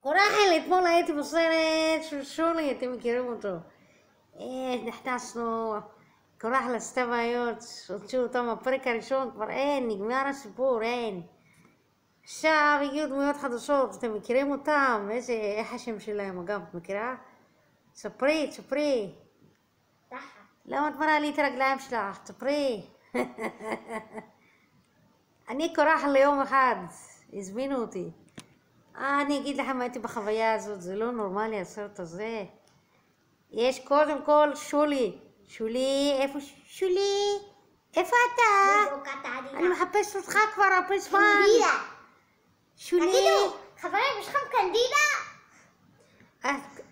קורחל, אתמול הייתי בסרט של שולי, אתם מכירים אותו. נכנסנו, קורחל עשתה בעיות, הוציאו אותם בפרק הראשון, כבר אין, נגמר הסיפור, אין. עכשיו הגיעו דמויות חדשות, אתם מכירים אותם? איך השם שלהם, אגב, את מכירה? ספרי. למה את מראה לי את הרגליים שלך? ספרי. אני קורחל ליום אחד, הזמינו אותי. אני אגיד לכם, הייתי בחוויה הזאת, זה לא נורמלי הסרט הזה. יש קודם כל שולי, איפה שולי? איפה אתה? אני מחפשת אותך כבר הרבה זמן. קנדידה. שולי. תגידו, חברים, יש לכם קנדידה?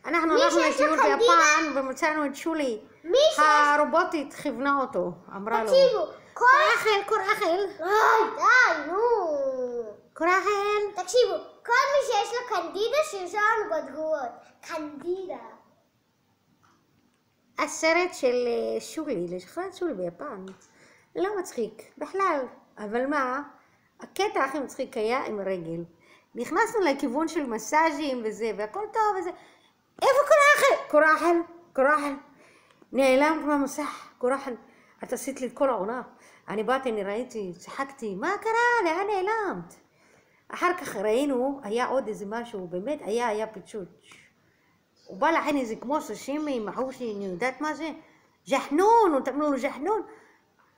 אנחנו הלכנו לטיול ביפן ומצאנו את שולי. הרובוטית כיוונה אותו, אמרה לו. תקשיבו, קורחל. די, נו. קורחל. תקשיבו, כל מי שיש לו קנדידה שירשום לנו בתגובות. קנדידה. הסרט של שולי, לשחרר שולי ביפן, לא מצחיק בכלל. אבל מה? הקטע הכי מצחיק היה עם הרגל. נכנסנו לכיוון של מסאז'ים וזה, והכל טוב וזה. איפה קורחל? נעלמת מהמסך, קורחל. את עשית לי את כל העונה. אני באתי, אני ראיתי, צחקתי, מה קרה? לאן נעלמת? אחר כך ראינו, היה עוד איזה משהו, באמת היה פיצוץ. הוא בא להכין איזה כמו סשימי, מחושי, אני יודעת מה זה? ז'חנון, נתנו לו ז'חנון.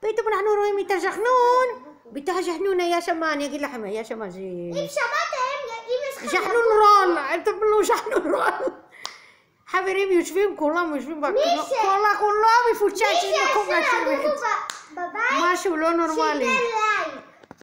פתאום אנחנו רואים את הז'חנון. בתוך הז'חנון היה שם, אני אגיד לכם, היה שם איזה... אם שמעתם, אם יש לכם... ז'חנון רול, נתנו לו ז'חנון רול. חברים יושבים, כולם יושבים כולם מפוצץ, מי שיש לו בבית, משהו לא נורמלי.